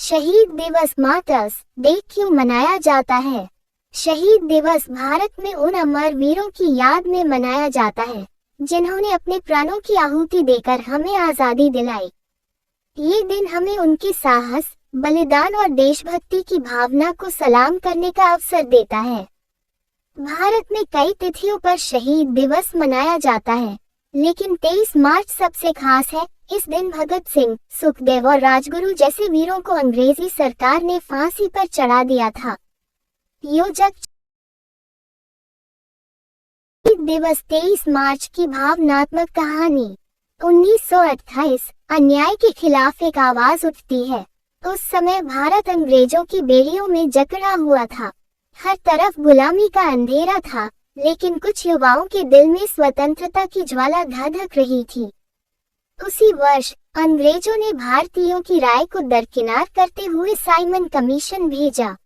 शहीद दिवस martyrs day क्यों मनाया जाता है? शहीद दिवस भारत में उन अमर वीरों की याद में मनाया जाता है जिन्होंने अपने प्राणों की आहुति देकर हमें आजादी दिलाई। ये दिन हमें उनके साहस, बलिदान और देशभक्ति की भावना को सलाम करने का अवसर देता है। भारत में कई तिथियों पर शहीद दिवस मनाया जाता है, लेकिन 23 मार्च सबसे खास है। इस दिन भगत सिंह, सुखदेव और राजगुरु जैसे वीरों को अंग्रेजी सरकार ने फांसी पर चढ़ा दिया था। योजक शहीद दिवस 23 मार्च की भावनात्मक कहानी। 1928 अन्याय के खिलाफ एक आवाज उठती है। उस समय भारत अंग्रेजों की बेड़ियों में जकड़ा हुआ था। हर तरफ गुलामी का अंधेरा था, लेकिन कुछ युवाओं के दिल में स्वतंत्रता की ज्वाला धधक रही थी। उसी वर्ष अंग्रेजों ने भारतीयों की राय को दरकिनार करते हुए साइमन कमीशन भेजा।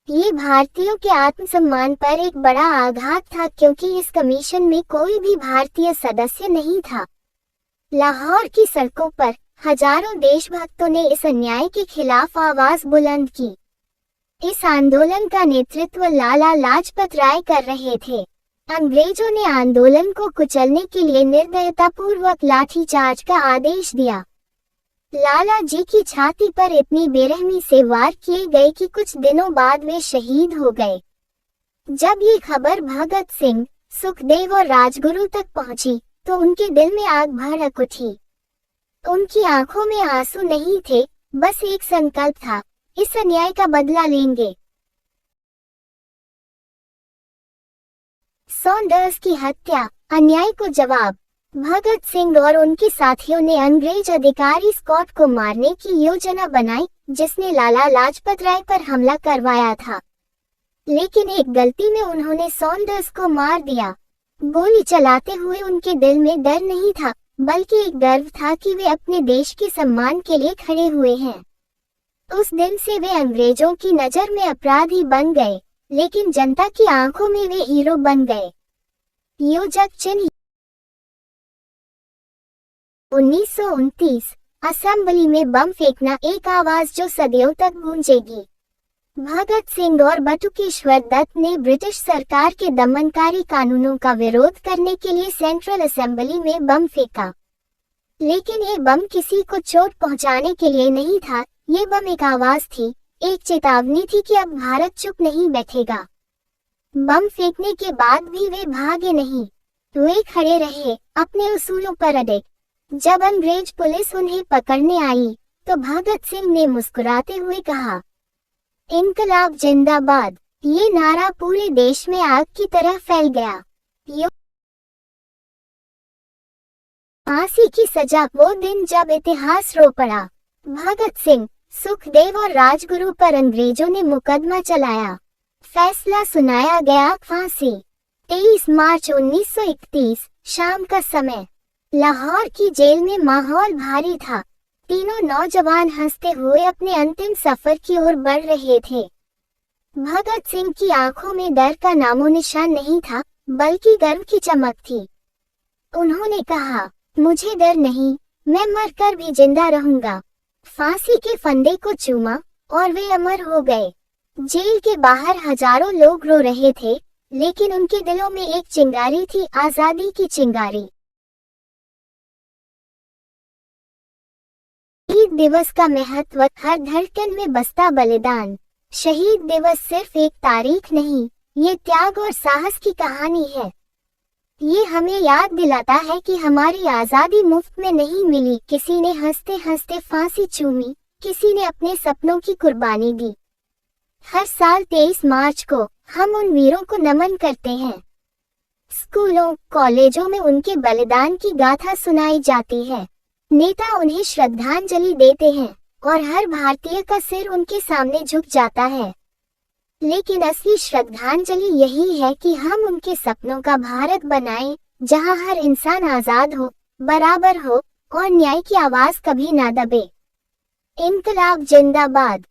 ये भारतीयों के आत्मसम्मान पर एक बड़ा आघात था, क्योंकि इस कमीशन में कोई भी भारतीय सदस्य नहीं था। लाहौर की सड़कों पर हजारों देशभक्तों ने इस अन्याय के खिलाफ आवाज बुलंद की। इस आंदोलन का नेतृत्व लाला लाजपत राय कर रहे थे। अंग्रेजों ने आंदोलन को कुचलने के लिए निर्दयतापूर्वक लाठीचार्ज का आदेश दिया। लाला जी की छाती पर इतनी बेरहमी से वार किए गए कि कुछ दिनों बाद वे शहीद हो गए। जब ये खबर भगत सिंह, सुखदेव और राजगुरु तक पहुंची, तो उनके दिल में आग भड़क उठी। उनकी आंखों में आंसू नहीं थे, बस एक संकल्प था, इस अन्याय का बदला लेंगे। सॉन्डर्स की हत्या, अन्याय को जवाब। भगत सिंह और उनके साथियों ने अंग्रेज अधिकारी स्कॉट को मारने की योजना बनाई, जिसने लाला लाजपत राय पर हमला करवाया था। लेकिन एक गलती में उन्होंने सॉन्डर्स को मार दिया। गोली चलाते हुए उनके दिल में डर नहीं था, बल्कि एक गर्व था कि वे अपने देश के सम्मान के लिए खड़े हुए हैं। उस दिन से वे अंग्रेजों की नजर में अपराधी बन गए, लेकिन जनता की आंखों में वे हीरो बन गए। योजक चिन्ह। 1929 असेंबली में बम फेंकना, एक आवाज जो सदियों तक गूंजेगी। भगत सिंह और बटुकेश्वर दत्त ने ब्रिटिश सरकार के दमनकारी कानूनों का विरोध करने के लिए सेंट्रल असेंबली में बम फेंका। लेकिन ये बम किसी को चोट पहुंचाने के लिए नहीं था। ये बम एक आवाज थी, एक चेतावनी थी कि अब भारत चुप नहीं बैठेगा। बम फेंकने के बाद भी वे भागे नहीं, वे खड़े रहे, अपने उसूलों पर अड़े। जब अंग्रेज पुलिस उन्हें पकड़ने आई, तो भगत सिंह ने मुस्कुराते हुए कहा, इनकलाब जिंदाबाद। ये नारा पूरे देश में आग की तरह फैल गया। फांसी की सजा, वो दिन जब इतिहास रो पड़ा। भगत सिंह, सुखदेव और राजगुरु पर अंग्रेजों ने मुकदमा चलाया। फैसला सुनाया गया, फांसी। 23 मार्च 1931 शाम का समय। लाहौर की जेल में माहौल भारी था। तीनों नौजवान हंसते हुए अपने अंतिम सफर की ओर बढ़ रहे थे। भगत सिंह की आंखों में डर का नामो निशान नहीं था, बल्कि गर्व की चमक थी। उन्होंने कहा, मुझे डर नहीं, मैं मरकर भी जिंदा रहूंगा। फांसी के फंदे को चूमा और वे अमर हो गए। जेल के बाहर हजारों लोग रो रहे थे, लेकिन उनके दिलों में एक चिंगारी थी, आजादी की चिंगारी। शहीद दिवस का महत्व, हर धड़कन में बसता बलिदान। शहीद दिवस सिर्फ एक तारीख नहीं, ये त्याग और साहस की कहानी है। ये हमें याद दिलाता है कि हमारी आजादी मुफ्त में नहीं मिली। किसी ने हंसते हंसते फांसी चूमी, किसी ने अपने सपनों की कुर्बानी दी। हर साल 23 मार्च को हम उन वीरों को नमन करते हैं। स्कूलों, कॉलेजों में उनके बलिदान की गाथा सुनाई जाती है। नेता उन्हें श्रद्धांजलि देते हैं और हर भारतीय का सिर उनके सामने झुक जाता है। लेकिन असली श्रद्धांजलि यही है कि हम उनके सपनों का भारत बनाएं, जहां हर इंसान आजाद हो, बराबर हो और न्याय की आवाज कभी ना दबे। इनकलाब जिंदाबाद।